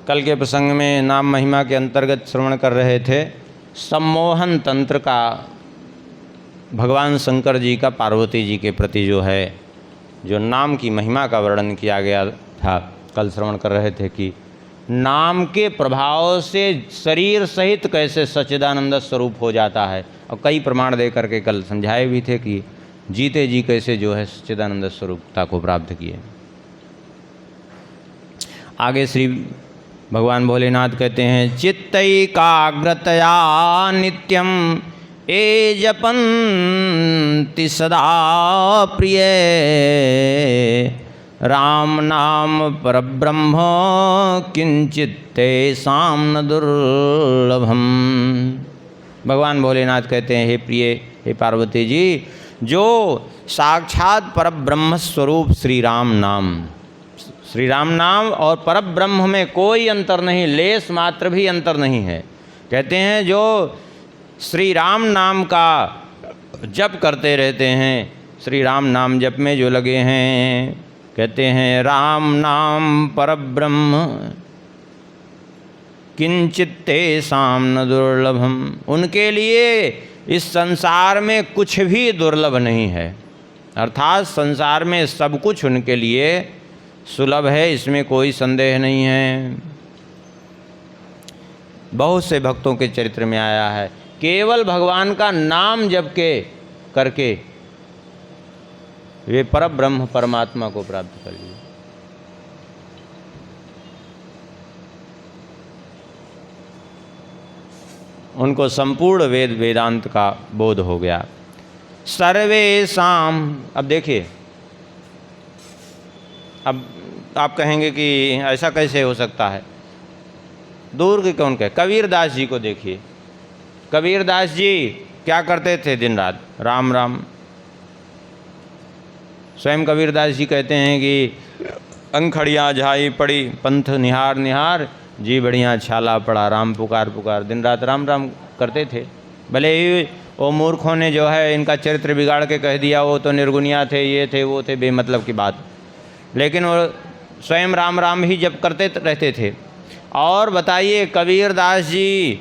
कल के प्रसंग में नाम महिमा के अंतर्गत श्रवण कर रहे थे सम्मोहन तंत्र का भगवान शंकर जी का पार्वती जी के प्रति जो नाम की महिमा का वर्णन किया गया था। कल श्रवण कर रहे थे कि नाम के प्रभाव से शरीर सहित कैसे सच्चिदानंद स्वरूप हो जाता है, और कई प्रमाण दे करके कल समझाए भी थे कि जीते जी कैसे सच्चिदानंद स्वरूपता को प्राप्त किए। आगे श्री भगवान भोलेनाथ कहते हैं चित्तैकाग्रतया नित्यम ए जपन्ति सदा प्रिय राम नाम परब्रह्म किंचित तेषां न दुर्लभम। भगवान भोलेनाथ कहते हैं हे प्रिय, हे पार्वती जी, जो साक्षात परब्रह्म स्वरूप श्री राम नाम और परब्रह्म में कोई अंतर नहीं, लेस मात्र भी अंतर नहीं है। कहते हैं जो श्री राम नाम का जप करते रहते हैं, श्री राम नाम जप में जो लगे हैं, कहते हैं राम नाम परब्रह्म किंचित तेषां न दुर्लभम, उनके लिए इस संसार में कुछ भी दुर्लभ नहीं है। अर्थात संसार में सब कुछ उनके लिए सुलभ है, इसमें कोई संदेह नहीं है। बहुत से भक्तों के चरित्र में आया है, केवल भगवान का नाम जप के करके वे परब्रह्म परमात्मा को प्राप्त कर लिए। उनको संपूर्ण वेद वेदांत का बोध हो गया। सर्वेषां, अब देखिए, अब आप कहेंगे कि ऐसा कैसे हो सकता है, दूर के कौन कहे, कबीरदास जी को देखिए। कबीरदास जी क्या करते थे, दिन रात राम राम। स्वयं कबीरदास जी कहते हैं कि अंखड़ियाँ झाई पड़ी पंथ निहार निहार, जी बढ़िया छाला पड़ा राम पुकार पुकार, दिन रात राम राम करते थे। भले ही वो मूर्खों ने इनका चरित्र बिगाड़ के कह दिया वो तो निर्गुनिया थे, ये थे वो थे, बेमतलब की बात, लेकिन वो स्वयं राम राम ही जप करते रहते थे। और बताइए कबीरदास जी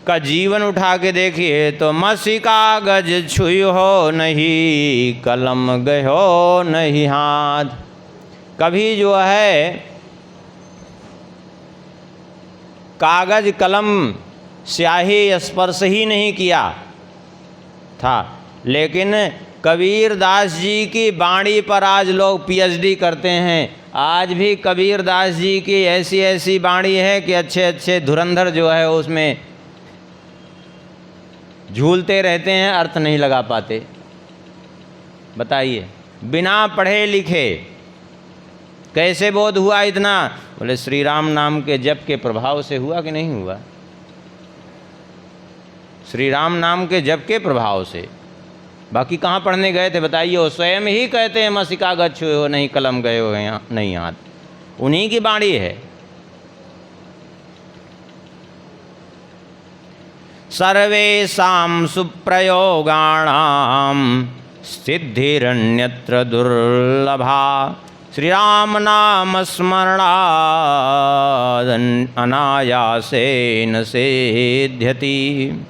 का जीवन उठा के देखिए तो मसी कागज छुई हो नहीं, कलम गयो नहीं हाथ। कभी कागज कलम स्याही स्पर्श ही नहीं किया था, लेकिन कबीरदास जी की वाणी पर आज लोग पीएचडी करते हैं। आज भी कबीरदास जी की ऐसी ऐसी वाणी है कि अच्छे अच्छे धुरंधर उसमें झूलते रहते हैं, अर्थ नहीं लगा पाते। बताइए बिना पढ़े लिखे कैसे बोध हुआ इतना? बोले श्री राम नाम के जप के प्रभाव से हुआ कि नहीं हुआ? श्री राम नाम के जप के प्रभाव से। बाकी कहाँ पढ़ने गए थे बताइए? वो स्वयं ही कहते हैं मसी कागज छुए हो नहीं, कलम गए हो नहीं हाथ, उन्हीं की वाणी है। सर्वेषां सुप्रयोगाणां सिद्धिरन्यत्र दुर्लभा, श्री राम नाम स्मरणाद अनायासेन सिद्ध्यति।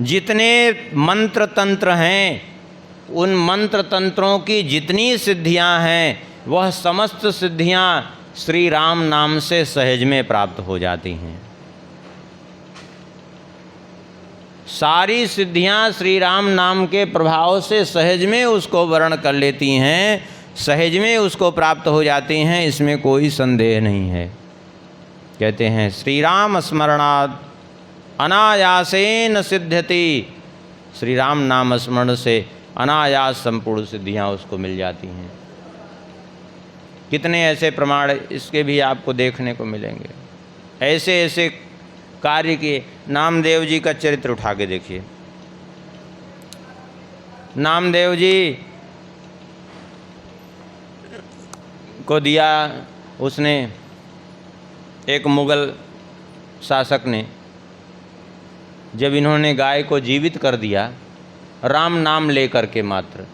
जितने मंत्र तंत्र हैं, उन मंत्र तंत्रों की जितनी सिद्धियां हैं, वह समस्त सिद्धियां श्री राम नाम से सहज में प्राप्त हो जाती हैं। सारी सिद्धियां श्री राम नाम के प्रभाव से सहज में उसको वर्ण कर लेती हैं, सहज में उसको प्राप्त हो जाती हैं, इसमें कोई संदेह नहीं है। कहते हैं श्री राम स्मरणात् अनायासेन सिद्ध्यति, श्री राम नाम स्मरण से अनायास संपूर्ण सिद्धियां उसको मिल जाती हैं। कितने ऐसे प्रमाण इसके भी आपको देखने को मिलेंगे। ऐसे ऐसे कार्य किए। नामदेव जी का चरित्र उठा के देखिए। नामदेव जी को दिया उसने एक मुगल शासक ने, जब इन्होंने गाय को जीवित कर दिया राम नाम लेकर के, मात्र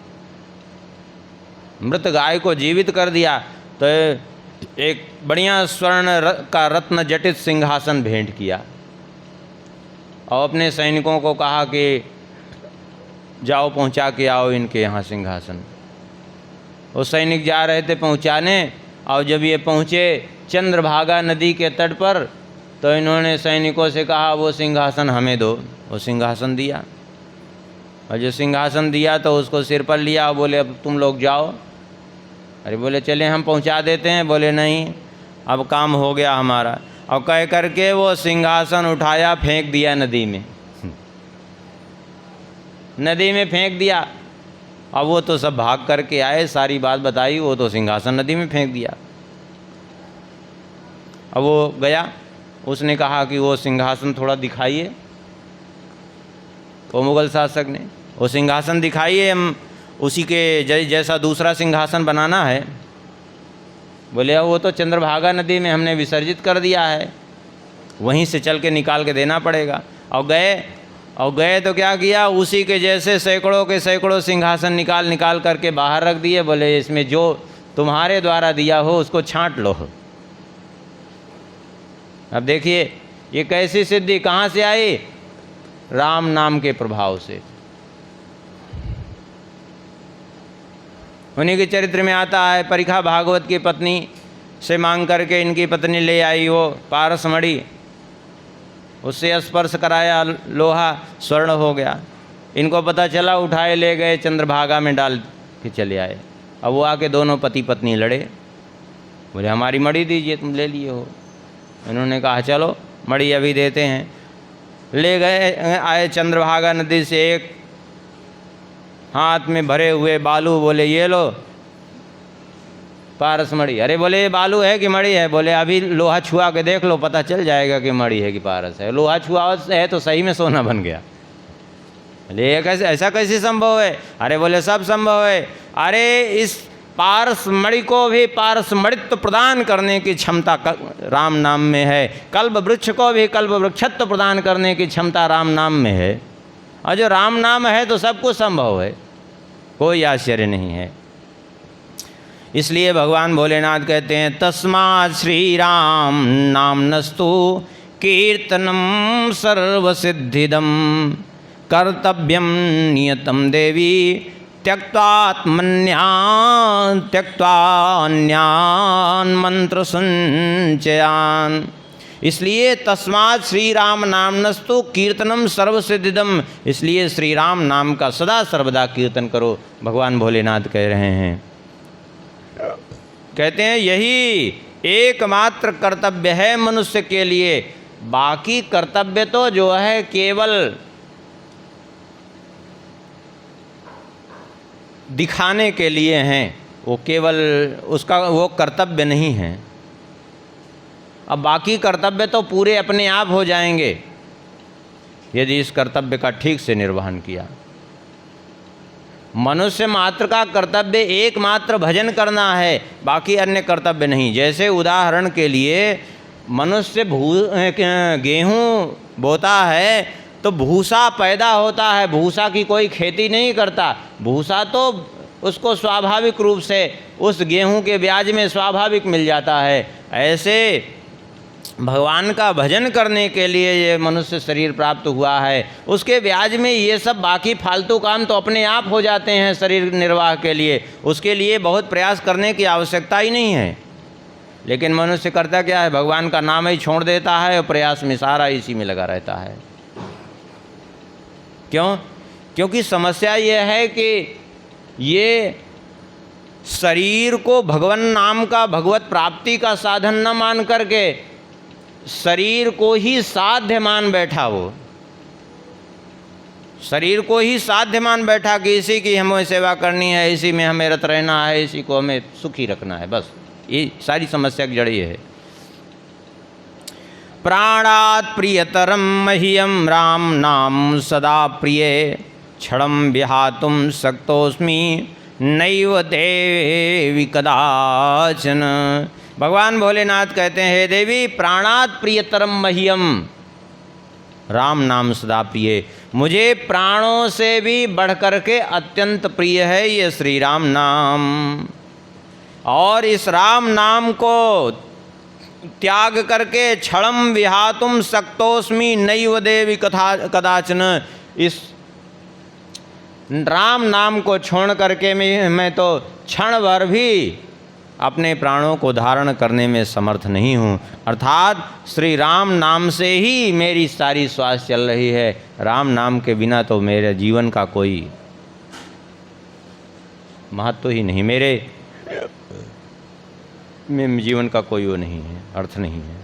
मृत गाय को जीवित कर दिया, तो एक बढ़िया स्वर्ण का रत्न जटित सिंहासन भेंट किया और अपने सैनिकों को कहा कि जाओ पहुंचा के आओ इनके यहाँ सिंहासन। वो सैनिक जा रहे थे पहुंचाने, और जब ये पहुँचे चंद्रभागा नदी के तट पर तो इन्होंने सैनिकों से कहा वो सिंहासन हमें दो। वो सिंहासन दिया, और जो सिंहासन दिया तो उसको सिर पर लिया और बोले अब तुम लोग जाओ। अरे बोले चले हम पहुंचा देते हैं। बोले नहीं, अब काम हो गया हमारा। और कह करके वो सिंहासन उठाया, फेंक दिया नदी में। नदी में फेंक दिया। अब वो तो सब भाग करके आए, सारी बात बताई, वो तो सिंहासन नदी में फेंक दिया। अब वो गया, उसने कहा कि वो सिंहासन थोड़ा दिखाइए। वो मुग़ल शासक ने वो सिंहासन दिखाइए, हम उसी के जैसा दूसरा सिंहासन बनाना है। बोले वो तो चंद्रभागा नदी में हमने विसर्जित कर दिया है, वहीं से चल के निकाल के देना पड़ेगा। और गए तो क्या किया, उसी के जैसे सैकड़ों के सैकड़ों सिंहासन निकाल करके बाहर रख दिए। बोले इसमें जो तुम्हारे द्वारा दिया हो उसको छांट लो। अब देखिए ये कैसी सिद्धि कहाँ से आई, राम नाम के प्रभाव से। उन्हीं के चरित्र में आता है, परिखा भागवत की पत्नी से मांग करके इनकी पत्नी ले आई वो पारसमणि, उससे स्पर्श कराया, लोहा स्वर्ण हो गया। इनको पता चला, उठाए ले गए चंद्रभागा में डाल के चले आए। अब वो आके दोनों पति पत्नी लड़े। बोले हमारी मणि दीजिए, तुम ले लिए हो। इन्होंने कहा चलो मणि अभी देते हैं। ले गए, आए चंद्रभागा नदी से एक हाथ में भरे हुए बालू। बोले ये लो पारस मणि। अरे बोले ये बालू है कि मणि है? बोले अभी लोहा छुआ के देख लो, पता चल जाएगा कि मणि है कि पारस है। लोहा छुआ है तो सही में सोना बन गया। बोले ये कैसे, ऐसा कैसे संभव है? अरे बोले सब संभव है। अरे इस पारस मणि को भी पारस मणित्व प्रदान करने की क्षमता राम नाम में है। कल्प वृक्ष को भी कल्प वृक्षत्व प्रदान करने की क्षमता राम नाम में है। और जो राम नाम है तो सब कुछ संभव है, कोई आश्चर्य नहीं है। इसलिए भगवान भोलेनाथ कहते हैं तस्मात् श्री राम नाम्नस्तु कीर्तनम सर्वसिद्धिदम कर्तव्यम नियतम देवी त्यक्त्वान्यान मंत्र संचयान। इसलिए तस्मात् श्री राम नामनस्तु कीर्तनम सर्वसिद्धिदम, इसलिए श्री राम नाम का सदा सर्वदा कीर्तन करो, भगवान भोलेनाथ कह रहे हैं। कहते हैं यही एकमात्र कर्तव्य है मनुष्य के लिए। बाकी कर्तव्य तो जो है केवल दिखाने के लिए हैं, वो केवल उसका वो कर्तव्य नहीं है। अब बाकी कर्तव्य तो पूरे अपने आप हो जाएंगे यदि इस कर्तव्य का ठीक से निर्वहन किया। मनुष्य मात्र का कर्तव्य एकमात्र भजन करना है, बाकी अन्य कर्तव्य नहीं। जैसे उदाहरण के लिए मनुष्य गेहूँ बोता है तो भूसा पैदा होता है, भूसा की कोई खेती नहीं करता। भूसा तो उसको स्वाभाविक रूप से उस गेहूं के ब्याज में स्वाभाविक मिल जाता है। ऐसे भगवान का भजन करने के लिए ये मनुष्य शरीर प्राप्त हुआ है, उसके ब्याज में ये सब बाकी फालतू काम तो अपने आप हो जाते हैं शरीर निर्वाह के लिए। उसके लिए बहुत प्रयास करने की आवश्यकता ही नहीं है। लेकिन मनुष्य करता क्या है, भगवान का नाम ही छोड़ देता है और प्रयास में सारा इसी में लगा रहता है। क्यों? क्योंकि समस्या ये है कि ये शरीर को भगवान नाम का भगवत प्राप्ति का साधन न मान करके शरीर को ही साध्य मान बैठा। वो शरीर को ही साध्य मान बैठा कि इसी की हमें सेवा करनी है, इसी में हमें रत रहना है, इसी को हमें सुखी रखना है। बस ये सारी समस्या की जड़ ये है। प्राणात् प्रियतरम मह्यम राम नाम सदा प्रिय क्षणम विहातुम शक्तोस्मि नैव देवी कदाचन। भगवान भोलेनाथ कहते हैं हे देवी, प्राणात् प्रियतरम मह्यम, राम नाम सदा प्रिय, मुझे प्राणों से भी बढ़ कर के अत्यंत प्रिय है ये श्री राम नाम। और इस राम नाम को त्याग करके क्षणम विहातुम शक्तोस्मि नैव देवी कथा कदाचन, इस राम नाम को छोड़ करके मैं तो क्षण भर भी अपने प्राणों को धारण करने में समर्थ नहीं हूँ। अर्थात श्री राम नाम से ही मेरी सारी श्वास चल रही है। राम नाम के बिना तो मेरे जीवन का कोई महत्व ही नहीं, मेरे जीवन का कोई वो नहीं है, अर्थ नहीं है।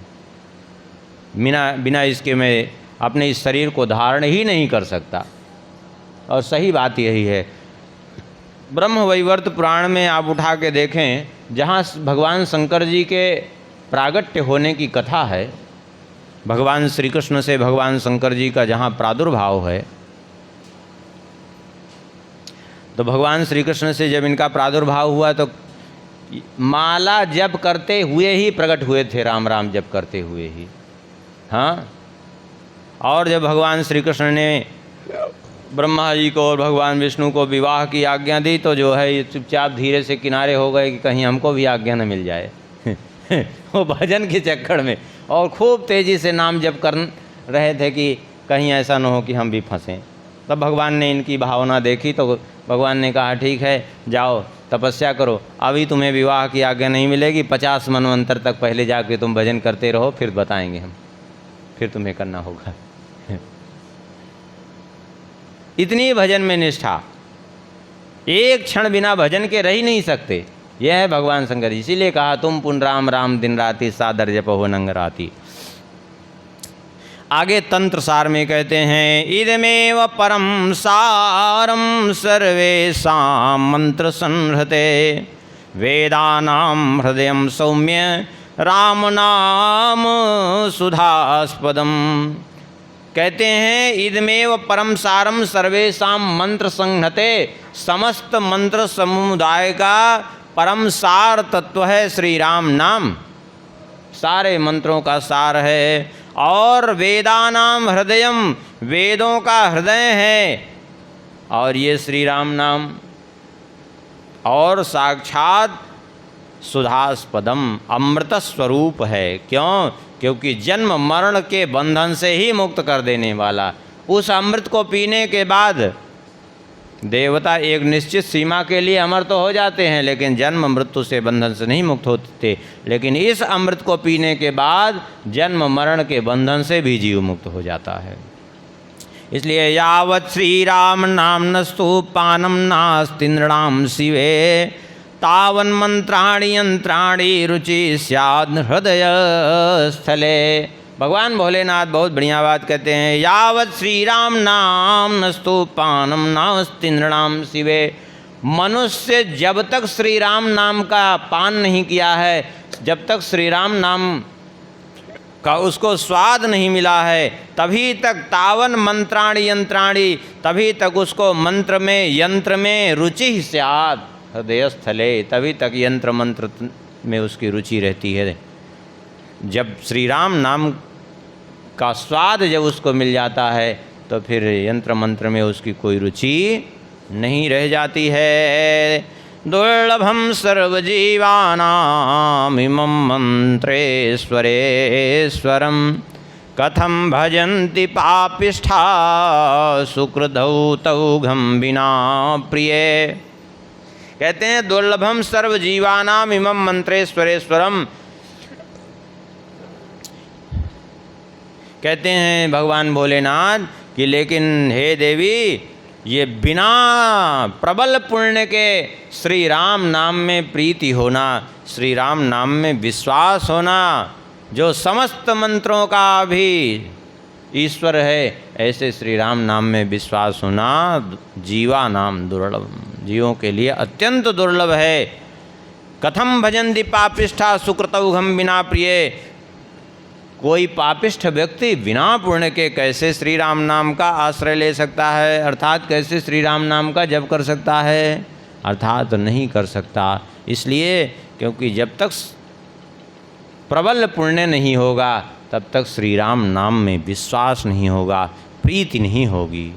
बिना इसके मैं अपने इस शरीर को धारण ही नहीं कर सकता। और सही बात यही है। ब्रह्म वैवर्त पुराण में आप उठा के देखें, जहाँ भगवान शंकर जी के प्रागट्य होने की कथा है, भगवान श्री कृष्ण से भगवान शंकर जी का जहाँ प्रादुर्भाव है, तो भगवान श्री कृष्ण से जब इनका प्रादुर्भाव हुआ तो माला जप करते हुए ही प्रकट हुए थे, राम राम जप करते हुए ही। हाँ, और जब भगवान श्री कृष्ण ने ब्रह्मा जी को और भगवान विष्णु को विवाह की आज्ञा दी तो जो है ये चुपचाप धीरे से किनारे हो गए कि कहीं हमको भी आज्ञा न मिल जाए वो भजन के चक्कर में, और खूब तेज़ी से नाम जप कर रहे थे कि कहीं ऐसा न हो कि हम भी फंसें। तब भगवान ने इनकी भावना देखी तो भगवान ने कहा ठीक है, जाओ तपस्या करो, अभी तुम्हें विवाह की आज्ञा नहीं मिलेगी, 50 मनवंतर तक पहले जाके तुम भजन करते रहो, फिर बताएंगे हम, फिर तुम्हें करना होगा। इतनी भजन में निष्ठा, एक क्षण बिना भजन के रह ही नहीं सकते। यह है भगवान शंकर। इसीलिए कहा तुम पुन राम राम दिन राति सादर जप हो नंग राति। आगे तंत्र सार में कहते हैं इदमेव परम सारम सर्वेषां मंत्र संहृते वेदानां हृदयं सौम्य राम नाम सुधास्पदम। कहते हैं इदमेव परम सारम सर्वेषां मंत्र संहृते, समस्त मंत्र समुदाय का परम सार तत्व है श्री राम नाम, सारे मंत्रों का सार है। और वेदानाम हृदयम, वेदों का हृदय है, और ये श्री राम नाम, और साक्षात सुधास्पदम, अमृत स्वरूप है। क्यों? क्योंकि जन्म मरण के बंधन से ही मुक्त कर देने वाला। उस अमृत को पीने के बाद देवता एक निश्चित सीमा के लिए अमर तो हो जाते हैं, लेकिन जन्म मृत्यु से बंधन से नहीं मुक्त होते। लेकिन इस अमृत को पीने के बाद जन्म मरण के बंधन से भी जीव मुक्त हो जाता है। इसलिए यावत् श्री राम नाम नस्तु पानम नास्ति नृणाम शिवे तावन मंत्राणि यंत्राणि रुचि स्याद् हृदय स्थले। भगवान भोलेनाथ बहुत बढ़िया बात कहते हैं, यावत् श्री राम नाम नस्तु पानम नास्ति नृणाम शिवे। मनुष्य जब तक श्री राम नाम का पान नहीं किया है, जब तक श्री राम नाम का उसको स्वाद नहीं मिला है, तभी तक तावन मंत्राणि यंत्राणि, तभी तक उसको मंत्र में यंत्र में रुचि स्यात् हृदय स्थले, तभी तक यंत्र मंत्र में उसकी रुचि रहती है। जब श्री राम नाम का स्वाद जब उसको मिल जाता है तो फिर यंत्र मंत्र में उसकी कोई रुचि नहीं रह जाती है। दुर्लभम सर्वजीवानां इमं मंत्रेश्वरेश्वरं कथं भजन्ति पापिष्ठा सुकृतौ तौघं विना प्रिये। कहते हैं दुर्लभम सर्वजीवानां इमं मंत्रेश्वरेश्वरम। कहते हैं भगवान भोलेनाथ कि लेकिन हे देवी, ये बिना प्रबल पुण्य के श्री राम नाम में प्रीति होना, श्री राम नाम में विश्वास होना, जो समस्त मंत्रों का भी ईश्वर है, ऐसे श्री राम नाम में विश्वास होना जीवा नाम दुर्लभ, जीवों के लिए अत्यंत दुर्लभ है। कथम भजन्ति पापिष्ठा सुकृतौघम बिना प्रिय। कोई पापिष्ठ व्यक्ति बिना पुण्य के कैसे श्री राम नाम का आश्रय ले सकता है, अर्थात कैसे श्री राम नाम का जप कर सकता है, अर्थात नहीं कर सकता। इसलिए क्योंकि जब तक प्रबल पुण्य नहीं होगा तब तक श्री राम नाम में विश्वास नहीं होगा, प्रीति नहीं होगी।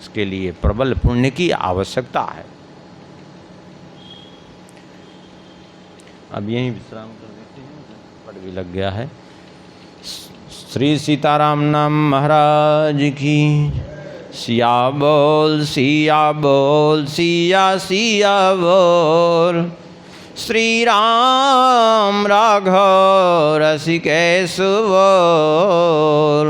इसके लिए प्रबल पुण्य की आवश्यकता है। अब यहीं विश्राम कर देते हैं, पट भी लग गया है। श्री सीताराम नाम महाराज की। सिया बोल सिया बोल सिया सिया बोल। श्री राम राघव रसिकेश बोल।